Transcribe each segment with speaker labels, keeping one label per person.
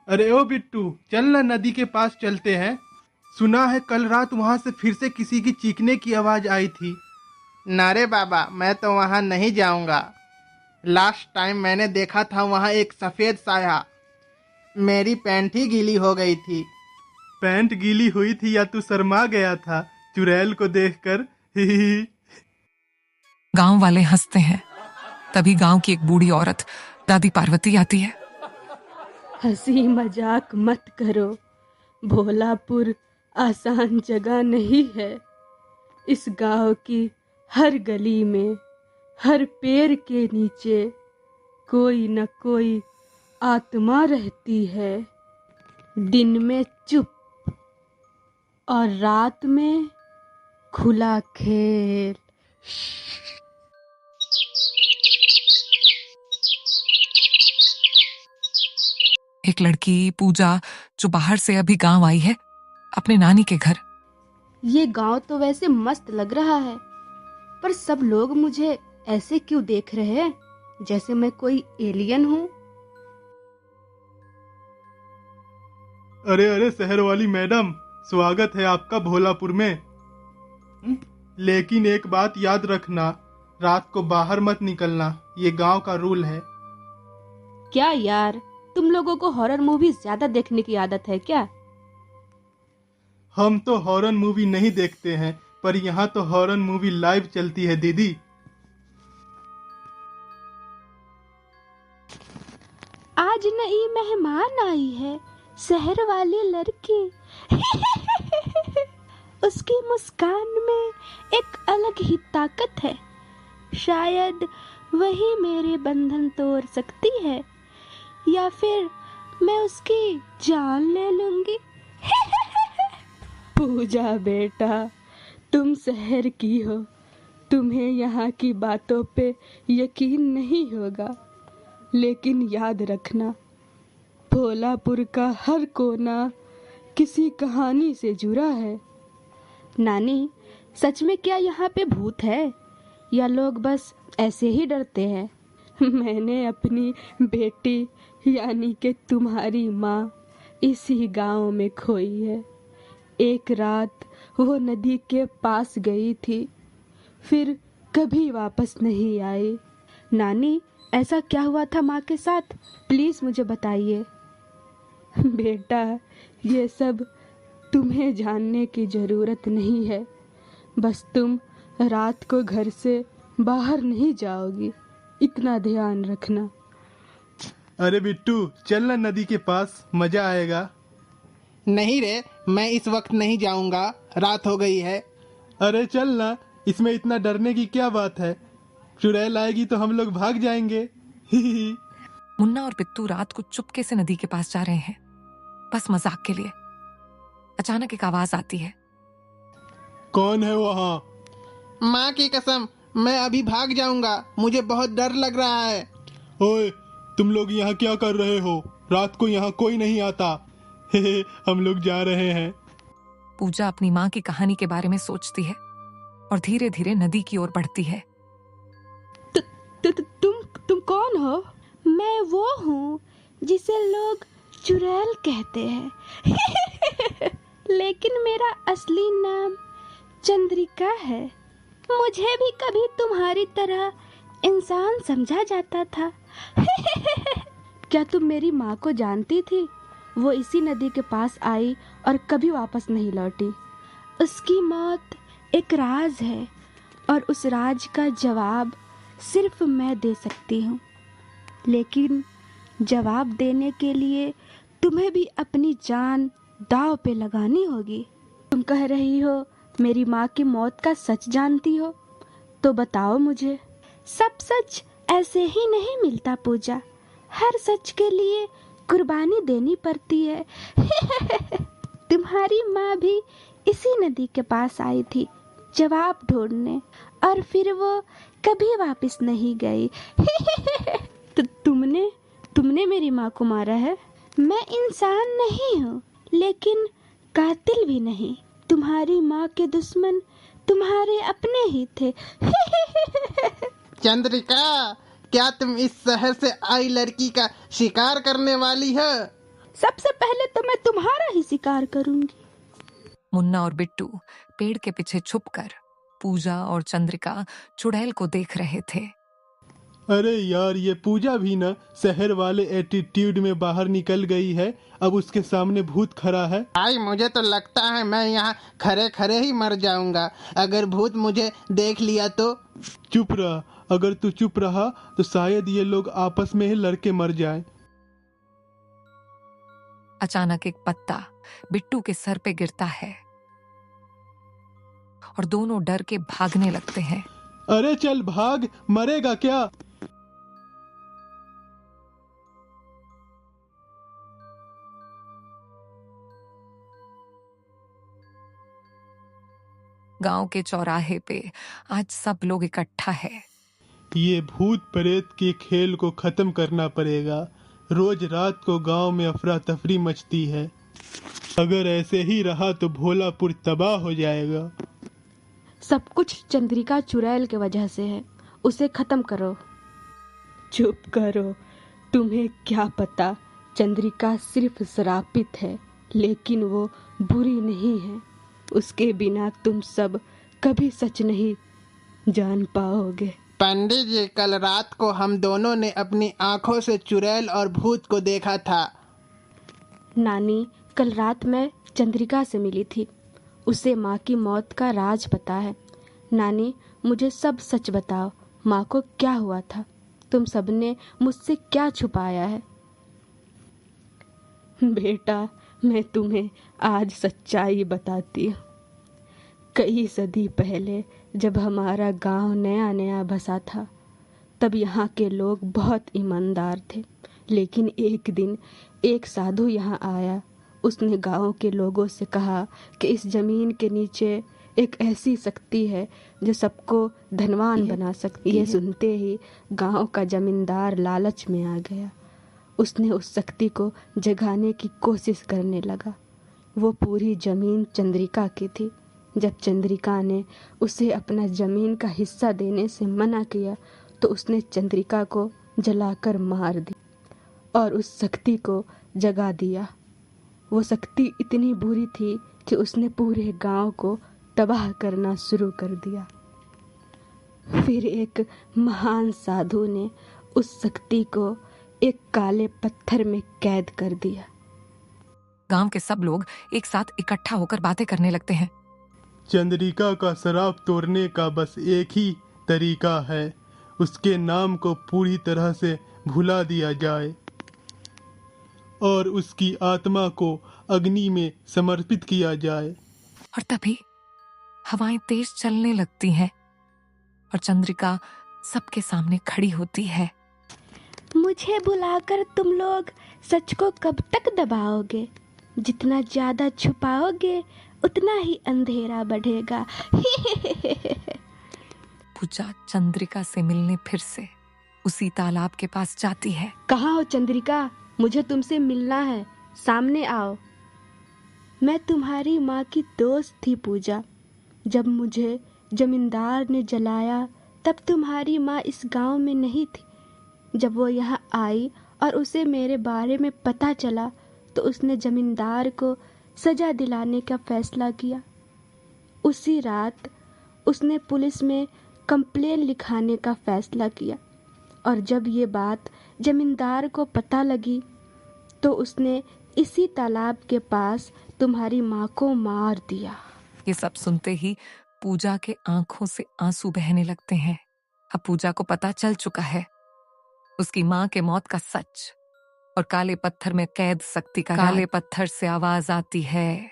Speaker 1: अरे ओ बिट्टू, चल ना नदी के पास चलते हैं। सुना है कल रात वहां से फिर से किसी की चीखने की आवाज आई थी।
Speaker 2: नारे बाबा, मैं तो वहां नहीं जाऊंगा। लास्ट टाइम मैंने देखा था वहां एक सफेद साया। मेरी पैंट ही गीली हो गई थी।
Speaker 1: पैंट गीली हुई थी या तू शर्मा गया था चुड़ैल को देखकर? ही ही।
Speaker 3: गांव वाले हंसते हैं। तभी गांव की एक बूढ़ी औरत दादी पार्वती आती है।
Speaker 4: हंसी मजाक मत करो। भोलापुर आसान जगह नहीं है। इस गांव की हर गली में, हर पेड़ के नीचे कोई न कोई आत्मा रहती है। दिन में चुप और रात में खुला खेल।
Speaker 3: एक लड़की पूजा जो बाहर से अभी गांव आई है, अपने नानी के घर।
Speaker 4: ये गांव तो वैसे मस्त लग रहा है, पर सब लोग मुझे ऐसे क्यों देख रहे हैं, जैसे मैं कोई एलियन हूँ।
Speaker 1: अरे अरे शहर वाली मैडम, स्वागत है आपका भोलापुर में। लेकिन एक बात याद रखना, रात को बाहर मत निकलना, ये गांव का रूल है।
Speaker 4: क्या यार, तुम लोगों को हॉरर मूवी ज्यादा देखने की आदत है क्या?
Speaker 1: हम तो हॉरर मूवी नहीं देखते हैं, पर यहाँ तो हॉरर मूवी लाइव चलती है दीदी।
Speaker 4: आज नई मेहमान आई है, शहर वाली लड़की। उसकी मुस्कान में एक अलग ही ताकत है। शायद वही मेरे बंधन तोड़ सकती है, या फिर मैं उसकी जान ले लूंगी। पूजा बेटा, तुम शहर की हो, तुम्हें यहाँ की बातों पे यकीन नहीं होगा, लेकिन याद रखना, भोलापुर का हर कोना किसी कहानी से जुड़ा है। नानी, सच में क्या यहाँ पे भूत है, या लोग बस ऐसे ही डरते हैं? मैंने अपनी बेटी यानी कि तुम्हारी माँ इसी गांव में खोई है। एक रात वो नदी के पास गई थी, फिर कभी वापस नहीं आई। नानी, ऐसा क्या हुआ था माँ के साथ, प्लीज मुझे बताइए। बेटा, ये सब तुम्हें जानने की जरूरत नहीं है। बस तुम रात को घर से बाहर नहीं जाओगी, इतना ध्यान रखना।
Speaker 1: अरे बिट्टू, चल ना नदी के पास, मजा आएगा।
Speaker 2: नहीं रे, मैं इस वक्त नहीं जाऊंगा, रात हो गई है।
Speaker 1: अरे चल ना, इसमें इतना डरने की क्या बात है? चुड़ैल आएगी तो हम लोग भाग जाएंगे। ही।
Speaker 3: मुन्ना और पित्तू रात को चुपके से नदी के पास जा रहे हैं, बस मजाक के लिए। अचानक एक आवाज आती है।
Speaker 1: कौन है वहाँ?
Speaker 2: माँ की कसम, मैं अभी भाग जाऊंगा, मुझे बहुत डर लग रहा है।
Speaker 1: ओए, तुम लोग यहाँ क्या कर रहे हो? रात को यहाँ कोई नहीं आता। हम लोग जा रहे हैं।
Speaker 3: पूजा अपनी माँ की कहानी के बारे में सोचती है और धीरे धीरे नदी की ओर बढ़ती है।
Speaker 4: तुम कौन हो? मैं वो हूँ जिसे लोग चुड़ैल कहते हैं। लेकिन मेरा असली नाम चंद्रिका है। मुझे भी कभी तुम्हारी तरह इंसान समझा जाता था। क्या तुम मेरी माँ को जानती थी? वो इसी नदी के पास आई और कभी वापस नहीं लौटी। उसकी मौत एक राज है, और उस राज का जवाब सिर्फ मैं दे सकती हूँ। लेकिन जवाब देने के लिए तुम्हें भी अपनी जान दांव पे लगानी होगी। तुम कह रही हो मेरी माँ की मौत का सच जानती हो, तो बताओ मुझे। सब सच ऐसे ही नहीं मिलता पूजा, हर सच के लिए कुर्बानी देनी पड़ती है। तुम्हारी माँ भी इसी नदी के पास आई थी जवाब ढूंढने, और फिर वो कभी वापस नहीं गई। तो तुमने मेरी माँ को मारा है? मैं इंसान नहीं हूँ, लेकिन कातिल भी नहीं। तुम्हारी माँ के दुश्मन तुम्हारे अपने ही थे।
Speaker 2: चंद्रिका, क्या तुम इस शहर से आई लड़की का शिकार करने वाली है?
Speaker 4: सबसे पहले तो मैं तुम्हारा ही शिकार करूंगी।
Speaker 3: मुन्ना और बिट्टू पेड़ के पीछे छुपकर पूजा और चंद्रिका चुड़ैल को देख रहे थे।
Speaker 1: अरे यार, ये पूजा भी ना शहर वाले एटीट्यूड में बाहर निकल गई है। अब उसके सामने भूत खड़ा है।
Speaker 2: भाई मुझे तो लगता है मैं यहाँ खड़े खड़े ही मर जाऊंगा अगर भूत मुझे देख लिया तो।
Speaker 1: चुप रहा, अगर तू चुप रहा तो शायद ये लोग आपस में ही लड़के मर जाएं।
Speaker 3: अचानक एक पत्ता बिट्टू के सर पे गिरता है और दोनों डर के भागने लगते हैं।
Speaker 1: अरे चल भाग, मरेगा क्या?
Speaker 3: गांव के चौराहे पे आज सब लोग इकट्ठा है।
Speaker 1: ये भूत प्रेत के खेल को खत्म करना पड़ेगा। रोज रात को गांव में अफरा तफरी मचती है। अगर ऐसे ही रहा तो भोलापुर तबाह हो जाएगा।
Speaker 4: सब कुछ चंद्रिका चुड़ैल के वजह से है, उसे खत्म करो। चुप करो, तुम्हें क्या पता चंद्रिका सिर्फ श्रापित है, लेकिन वो बुरी नहीं है। उसके बिना तुम सब कभी सच नहीं जान पाओगे।
Speaker 2: पंडित जी, कल रात को हम दोनों ने अपनी आंखों से चुड़ैल और भूत को देखा था।
Speaker 4: नानी, कल रात मैं चंद्रिका से मिली थी। उसे माँ की मौत का राज पता है। नानी, मुझे सब सच बताओ, माँ को क्या हुआ था? तुम सबने मुझसे क्या छुपाया है? बेटा, मैं तुम्हें आज सच्चाई बताती हूँ। कई सदी पहले जब हमारा गांव नया नया बसा था, तब यहाँ के लोग बहुत ईमानदार थे। लेकिन एक दिन एक साधु यहाँ आया। उसने गांव के लोगों से कहा कि इस जमीन के नीचे एक ऐसी शक्ति है जो सबको धनवान बना सकती है। ये सुनते ही गांव का जमींदार लालच में आ गया। उसने उस शक्ति को जगाने की कोशिश करने लगा। वो पूरी जमीन चंद्रिका की थी। जब चंद्रिका ने उसे अपना जमीन का हिस्सा देने से मना किया तो उसने चंद्रिका को जलाकर मार दी और उस शक्ति को जगा दिया। वो शक्ति इतनी बुरी थी कि उसने पूरे गांव को तबाह करना शुरू कर दिया। फिर एक महान साधु ने उस शक्ति को एक काले पत्थर में कैद कर दिया।
Speaker 3: गांव के सब लोग एक साथ इकट्ठा होकर बातें करने लगते हैं।
Speaker 1: चंद्रिका का शराब तोड़ने का बस एक ही तरीका है, उसके नाम को पूरी तरह से भुला दिया जाए और उसकी आत्मा को अग्नि में समर्पित किया जाए।
Speaker 3: और तभी हवाएं तेज चलने लगती हैं और चंद्रिका सबके सामने खड़ी होती है।
Speaker 4: मुझे बुलाकर तुम लोग सच को कब तक दबाओगे? जितना ज्यादा छुपाओगे उतना ही अंधेरा बढ़ेगा।
Speaker 3: पूजा चंद्रिका से मिलने फिर से उसी तालाब के पास जाती है।
Speaker 4: कहाँ हो चंद्रिका? मुझे तुमसे मिलना है, सामने आओ। मैं तुम्हारी माँ की दोस्त थी पूजा। जब मुझे जमींदार ने जलाया तब तुम्हारी माँ इस गांव में नहीं थी। जब वो यहाँ आई और उसे मेरे बारे में पता चला तो उसने जमींदार को सजा दिलाने का फैसला किया। उसी रात उसने पुलिस में कंप्लेन लिखाने का फैसला किया और जब ये बात जमींदार को पता लगी तो उसने इसी तालाब के पास तुम्हारी माँ को मार दिया।
Speaker 3: ये सब सुनते ही पूजा के आंखों से आंसू बहने लगते हैं। अब पूजा को पता चल चुका है उसकी माँ के मौत का सच और काले पत्थर में कैद शक्ति का। काले पत्थर से आवाज आती है,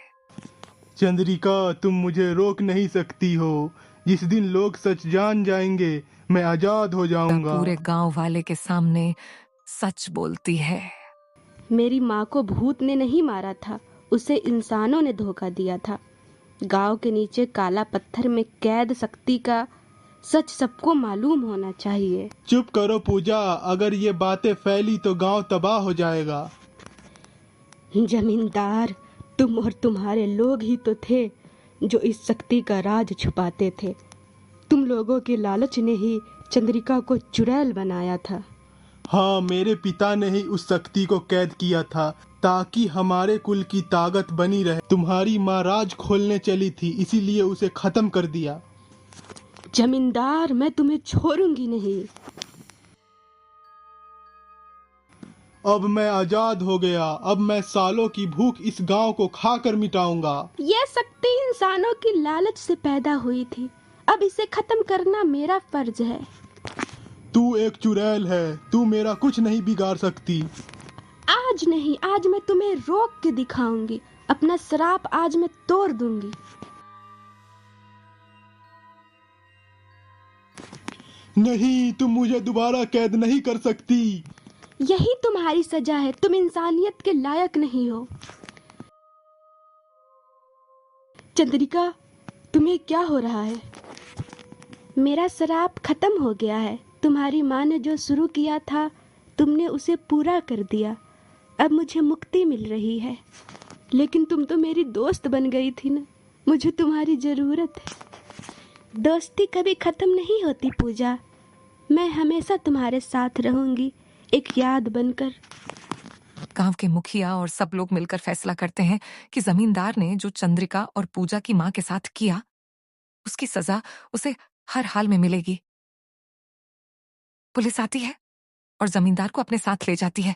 Speaker 1: चंद्रिका, तुम मुझे रोक नहीं सकती हो। जिस दिन लोग सच जान जाएंगे मैं आजाद हो जाऊंगा।
Speaker 3: पूरे गांव वाले के सामने सच बोलती है।
Speaker 4: मेरी माँ को भूत ने नहीं मारा था, उसे इंसानों ने धोखा दिया था। गांव के नीचे काला पत्थर में कैद शक्ति का सच सबको मालूम होना चाहिए।
Speaker 1: चुप करो पूजा, अगर ये बातें फैली तो गांव तबाह हो जाएगा।
Speaker 4: जमींदार, तुम और तुम्हारे लोग ही तो थे जो इस शक्ति का राज छुपाते थे। तुम लोगों के लालच ने ही चंद्रिका को चुड़ैल बनाया था।
Speaker 1: हाँ, मेरे पिता ने ही उस शक्ति को कैद किया था ताकि हमारे कुल की ताकत बनी रहे। तुम्हारी माँ राज खोलने चली थी, इसीलिए उसे खत्म कर दिया।
Speaker 4: जमींदार, मैं तुम्हें छोड़ूंगी नहीं।
Speaker 1: अब मैं आजाद हो गया। अब मैं सालों की भूख इस गांव को खाकर मिटाऊंगा।
Speaker 4: यह शक्ति इंसानों की लालच से पैदा हुई थी। अब इसे खत्म करना मेरा फर्ज है।
Speaker 1: तू एक चुड़ैल है, तू मेरा कुछ नहीं बिगाड़ सकती।
Speaker 4: आज नहीं, आज मैं तुम्हें रोक के दिखाऊंगी। अपना श्राप आज मैं तोड़ दूंगी।
Speaker 1: नहीं, तुम मुझे दोबारा कैद नहीं कर सकती।
Speaker 4: यही तुम्हारी सजा है। तुम इंसानियत के लायक नहीं हो। चंद्रिका, तुम्हें क्या हो रहा है? मेरा श्राप खत्म हो गया है। तुम्हारी माँ ने जो शुरू किया था, तुमने उसे पूरा कर दिया। अब मुझे मुक्ति मिल रही है। लेकिन तुम तो मेरी दोस्त बन गई थी ना, मुझे तुम्हारी जरूरत है। दोस्ती कभी खत्म नहीं होती पूजा। मैं हमेशा तुम्हारे साथ रहूंगी, एक याद बनकर।
Speaker 3: गांव के मुखिया और सब लोग मिलकर फैसला करते हैं कि जमींदार ने जो चंद्रिका और पूजा की मां के साथ किया, उसकी सजा उसे हर हाल में मिलेगी। पुलिस आती है और जमींदार को अपने साथ ले जाती है।